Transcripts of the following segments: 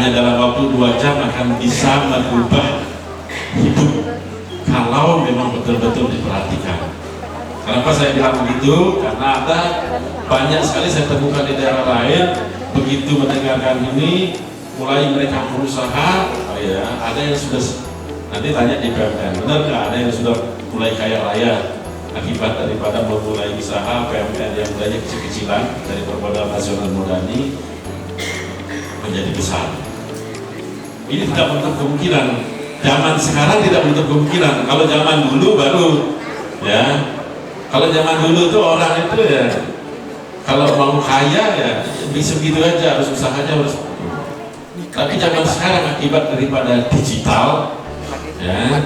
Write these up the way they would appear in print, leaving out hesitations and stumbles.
hanya dalam waktu 2 jam akan bisa merubah hidup kalau memang betul-betul diperhatikan. Kenapa saya bilang begitu? Karena ada banyak sekali saya temukan di daerah lain, begitu mendengarkan ini mulai mereka berusaha, ya, ada yang sudah, nanti tanya di PMN, benar nggak ada yang sudah mulai kaya raya akibat daripada memulai usaha PMN yang mulainya kecil-kecilan dari Permodal Nasional Madani menjadi besar. Ini tidak menutup kemungkinan. Zaman sekarang tidak menutup kemungkinan. Kalau zaman dulu baru, ya. Kalau zaman dulu tuh orang itu ya, kalau mau kaya ya bisa gitu aja, harus usahanya harus. Tapi zaman sekarang akibat daripada digital, ya,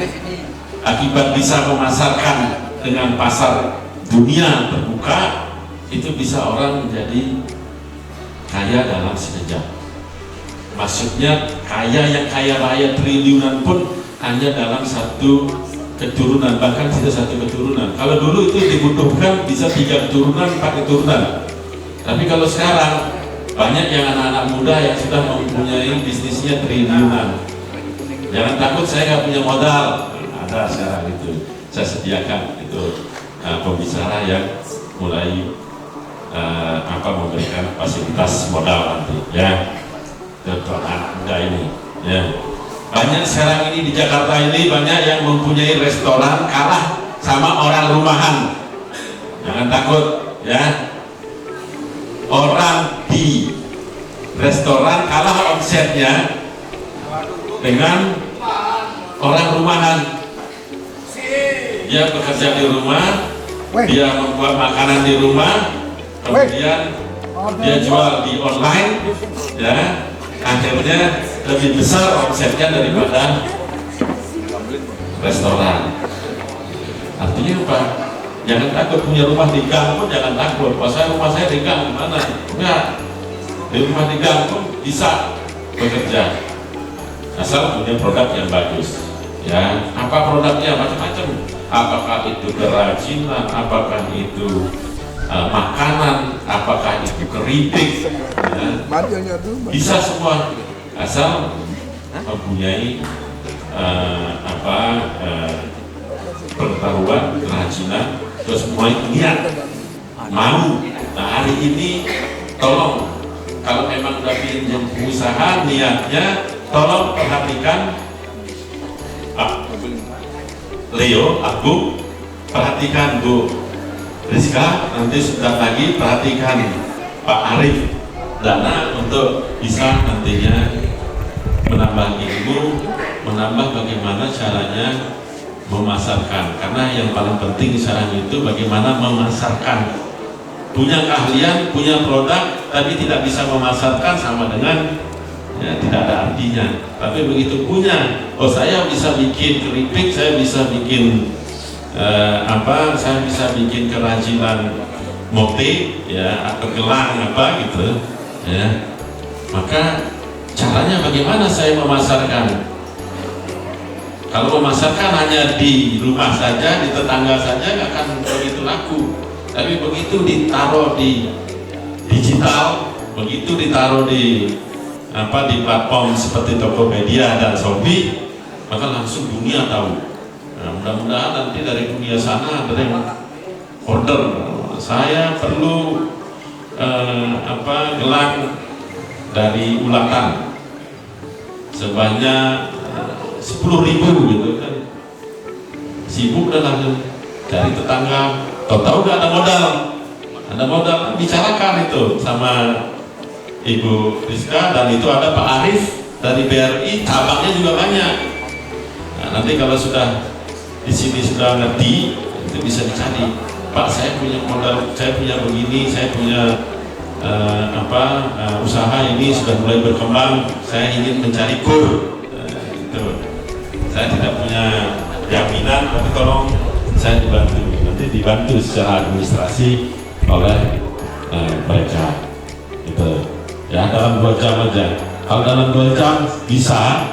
akibat bisa memasarkan dengan pasar dunia terbuka, itu bisa orang menjadi kaya dalam sekejap. Maksudnya kaya yang kaya raya triliunan pun hanya dalam satu keturunan, bahkan tidak satu keturunan. Kalau dulu itu dibutuhkan bisa 3 keturunan, 4 keturunan. Tapi kalau sekarang banyak yang anak-anak muda yang sudah mempunyai bisnisnya triliunan. Jangan takut saya nggak punya modal. Ada sekarang itu, saya sediakan itu pembicara yang mulai memberikan fasilitas modal nanti, ya. Untuk anak muda ini, ya. Banyak sekarang ini di Jakarta ini banyak yang mempunyai restoran kalah sama orang rumahan. Jangan takut, ya. Orang di restoran kalah omsetnya dengan orang rumahan. Dia bekerja di rumah, dia membuat makanan di rumah, kemudian dia jual di online, ya. Akhirnya lebih besar omsetnya daripada restoran. Artinya apa? Jangan takut punya rumah di gang pun jangan takut. Pas rumah saya di gang gimana? Enggak. Di rumah di gang pun bisa bekerja. Asal punya produk yang bagus. Ya, apa produknya? Macam-macam. Apakah itu kerajinan? Apakah itu makanan? Apakah itu keripik? Ya. Bisa semua. Asal mempunyai pengetahuan, kerajinan, terus mulai niat, mau. Nah hari ini tolong, kalau memang udah ingin usaha niatnya, tolong perhatikan Pak Leo, aku perhatikan Bu Rizka, nanti sebentar lagi perhatikan Pak Arif, dana untuk bisa nantinya menambah ilmu, menambah bagaimana caranya memasarkan. Karena yang paling penting sekarang itu bagaimana memasarkan. Punya keahlian, punya produk, tapi tidak bisa memasarkan sama dengan ya, tidak ada artinya. Tapi begitu punya, oh saya bisa bikin keripik, saya bisa bikin saya bisa bikin kerajinan motif, ya, atau gelang apa gitu, ya. Maka caranya bagaimana saya memasarkan? Kalau memasarkan hanya di rumah saja, di tetangga saja, nggak akan begitu laku. Tapi begitu ditaruh di digital, begitu ditaruh di platform seperti Tokopedia dan Shopee, maka langsung dunia tahu. Nah, mudah-mudahan nanti dari dunia sana ada yang order. Saya perlu gelang dari Ulatan sebanyak 10.000 gitu kan. Sibuk dan langsung dari tetangga, tahu nggak ada modal, bicarakan itu sama Ibu Rizka, dan itu ada Pak Arif dari BRI, cabangnya juga banyak. Nah, nanti kalau sudah di sini sudah ngerti, itu bisa dicari. Pak, saya punya modal, saya punya begini, saya punya usaha ini sudah mulai berkembang, saya ingin mencari kur. Itu saya tidak punya jaminan, tapi tolong saya dibantu. Nanti dibantu secara administrasi oleh mereka. Itu ya, dalam 2 jam aja. Kalau dalam 2 jam bisa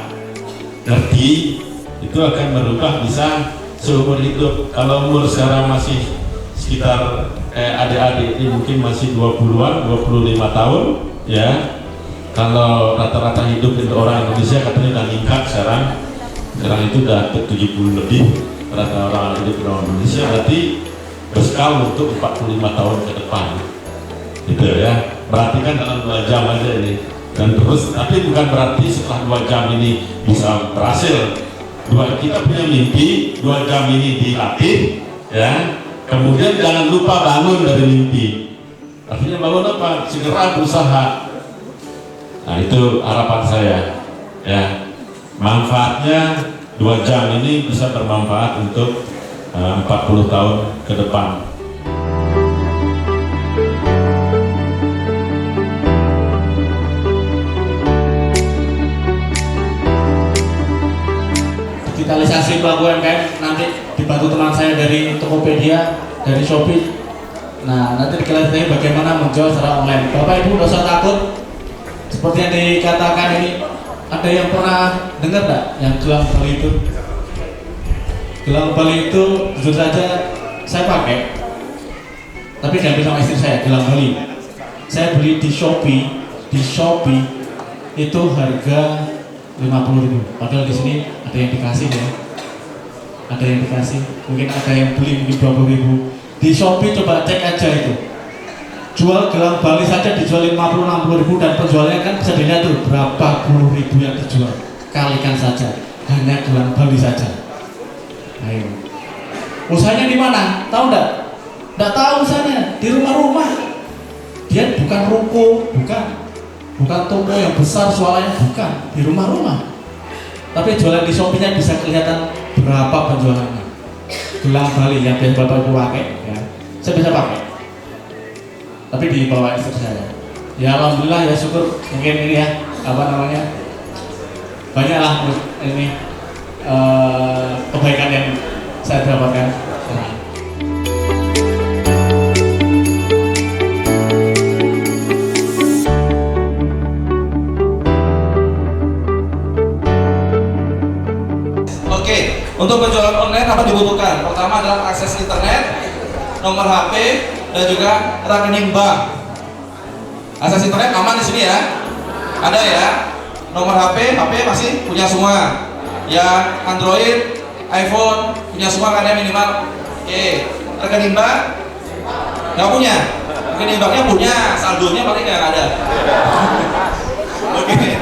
ngerti, itu akan merubah bisa seumur hidup. Kalau umur sekarang masih sekitar adik-adik ini mungkin masih 20-an, 25 tahun, ya. Kalau rata-rata hidup untuk orang Indonesia katanya udah meningkat sekarang itu udah ke 70 lebih rata orang hidup di orang Indonesia, berarti berskala untuk 45 tahun ke depan gitu ya. Berarti kan dalam 2 jam aja ini, dan terus, tapi bukan berarti setelah 2 jam ini bisa berhasil. Kita punya mimpi, 2 jam ini dilatih ya, kemudian jangan lupa bangun dari mimpi. Artinya bangun apa? Segera berusaha. Nah itu harapan saya ya, manfaatnya 2 jam ini bisa bermanfaat untuk 40 tahun ke depan. Digitalisasi pelaku UMKM nanti dibantu teman saya dari Tokopedia, dari Shopee. Nah, nanti dikelihatin bagaimana menjual secara online. Bapak Ibu nggak usah takut. Seperti yang dikatakan ini, ada yang pernah dengar nggak yang gelang Bali itu? Gelang Bali itu jujur saja saya pakai, tapi diambil sama istri saya, gelang Bali. Saya beli di Shopee itu harga 50.000. Padahal di sini ada yang dikasih ya, ada yang dikasih, mungkin ada yang beli mungkin 20.000. Di Shopee coba cek aja itu, jual gelang Bali saja dijual 50-60.000, dan penjualnya kan bisa dilihat tuh berapa puluh ribu yang dijual. Kalikan saja, hanya gelang Bali saja. Ayo, usahanya di mana? Tahu enggak? Enggak tahu usahanya, di rumah-rumah. Dia bukan ruko, bukan toko yang besar suaranya, bukan, di rumah-rumah. Tapi jualan di Shopee-nya bisa kelihatan berapa penjualannya. Gelang Bali yang biasa Bapak Ibu pakai ya, saya bisa pakai, tapi di bawah istri saya. Ya alhamdulillah, ya syukur, mungkin ini ya apa namanya, banyaklah ini kebaikan yang saya dapatkan. Oke, untuk penjualan online apa dibutuhkan? Pertama adalah akses internet, nomor HP, dan juga rekening bank. Akses internet aman di sini ya, ada ya. Nomor HP masih punya semua. Ya Android, iPhone punya semua kan ya minimal. Oke, rekening bank nggak punya. Rekening banknya punya, saldonya paling nggak ada. Oke,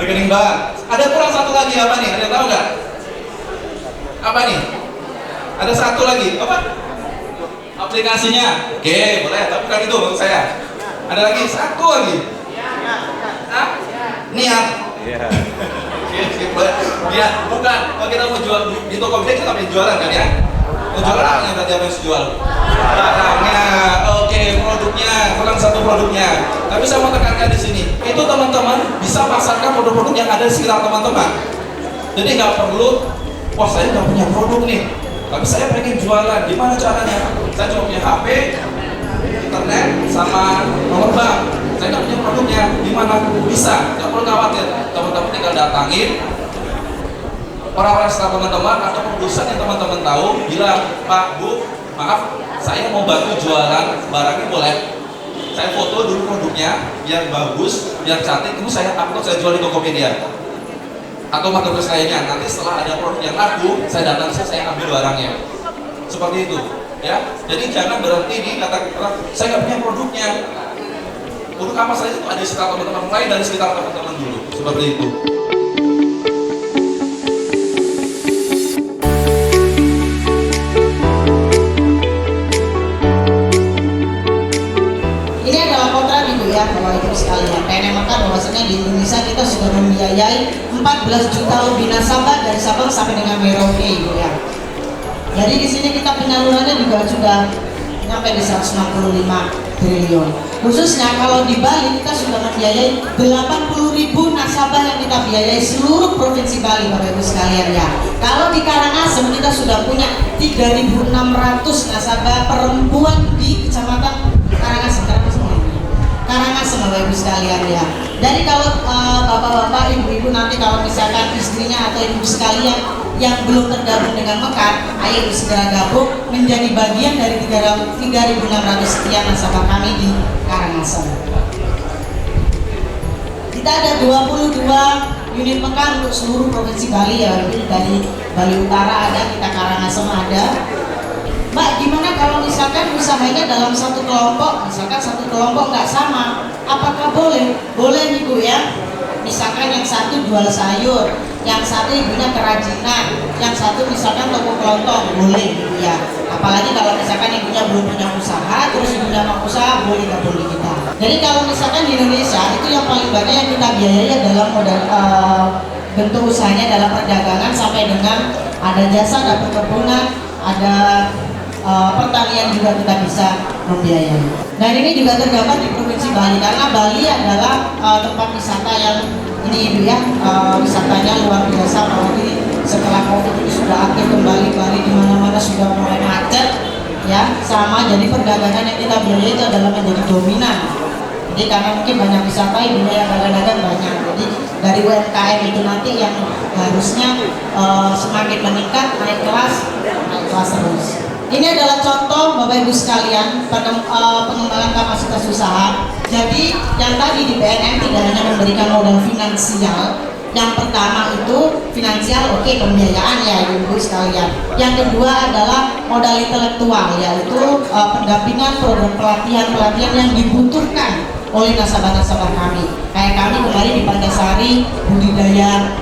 rekening bank. Ada kurang satu lagi apa nih? Ada yang tahu nggak? Apa nih? Ada satu lagi apa? Aplikasinya. Oke, boleh. Tapi bukan itu maksud saya. Ada lagi satu lagi. Hah? Niat. Niat. Bukan. Kalau kita mau jual di Tokopedia kita nggak jualan kan ya? Mau jualan apa yang berarti harus jual? Barangnya. Oke, produknya. Kurang satu produknya. Tapi saya mau tekankan di sini. Itu teman-teman bisa pasarkan produk-produk yang ada di sekitar teman-teman. Jadi nggak perlu, wah saya nggak punya produk nih, tapi saya pengen jualan. Gimana caranya? Saya cuma punya HP, internet, sama nomor bank. Saya nggak punya produknya. Gimana? Bisa. Nggak perlu khawatir. Teman-teman tinggal datangin orang-orang sekitar teman-teman atau produsen yang teman-teman tahu, bilang, Pak, Bu, maaf, saya mau bantu jualan barangnya, boleh? Saya foto dulu produknya, biar bagus, biar cantik, terus saya upload, saya jual di Tokopedia atau marketplace lainnya. Nanti setelah ada produk yang laku, saya datang, saya ambil barangnya. Seperti itu, ya. Jadi jangan berhenti di kata saya nggak punya produknya. Produk apa saja itu ada di sekitar teman-teman, mulai dari sekitar teman-teman dulu. Seperti itu. Ini adalah kontrak Ibu ya, Bapak Ibu sekalian. PNM Mekar bahwasanya di Indonesia kita sudah membiayai 14 juta lebih nasabah dari Sabang sampai dengan Merauke Ibu ya. Jadi di sini kita penyalurannya juga sudah sampai di 165 triliun. Khususnya kalau di Bali kita sudah membiayai 80.000 nasabah yang kita biayai seluruh provinsi Bali Bapak Ibu sekalian ya. Kalau di Karangasem kita sudah punya 3.600 nasabah perempuan di Kecamatan Karangasem Bapak Ibu sekalian ya. Jadi kalau bapak-bapak, ibu-ibu nanti kalau misalkan istrinya atau ibu sekalian yang belum tergabung dengan Mekar, ayo segera gabung menjadi bagian dari 3.600 sekian nasabah kami di Karangasem. Kita ada 22 unit mekar untuk seluruh provinsi Bali ya. Jadi dari Bali Utara ada, kita Karangasem ada. Mbak, gimana kalau misalkan usahanya dalam satu kelompok, misalkan satu kelompok nggak sama, apakah boleh? Boleh nih Bu ya. Misalkan yang satu jual sayur, yang satu ibunya kerajinan, yang satu misalkan toko kelontong, boleh gitu ya. Apalagi kalau misalkan ibunya belum punya usaha, terus ibunya mau usaha, boleh nggak boleh kita. Jadi kalau misalkan di Indonesia itu yang paling banyak yang kita biayai dalam modal bentuk usahanya dalam perdagangan sampai dengan ada jasa, ada perkebunan, ada pertanian juga kita bisa membiayai. Dan ini juga terdapat di Provinsi Bali karena Bali adalah tempat wisata yang ini Ibu ya, wisatanya luar biasa. Apalagi setelah COVID ini sudah aktif kembali, Bali di mana-mana sudah mulai macet ya, sama. Jadi perdagangan yang kita biayai itu adalah menjadi dominan. Jadi karena mungkin banyak wisata, ibunya yang dagang banyak. Jadi dari UMKM itu nanti yang harusnya semakin meningkat, naik kelas terus. Ini adalah contoh Bapak Ibu sekalian pengembangan kapasitas usaha. Jadi yang tadi di PNM tidak hanya memberikan modal finansial. Yang pertama itu finansial, oke, pembiayaan ya Ibu sekalian. Yang kedua adalah modal intelektual, yaitu pendampingan program pelatihan yang dibutuhkan oleh nasabah-nasabah kami. Kayak kami kemarin di Pandasari budidaya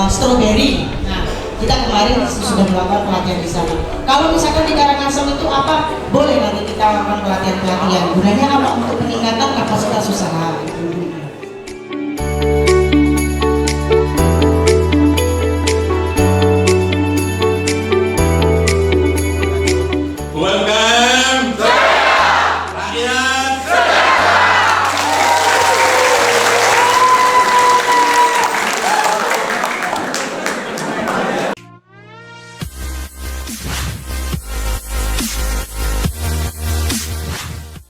stroberi. Nah, kita kemarin sudah melakukan pelatihan di sana. Kalau misalkan di Karangasem itu apa? Boleh nanti kita lakukan pelatihan. Gunanya apa? Untuk peningkatan kapasitas usaha.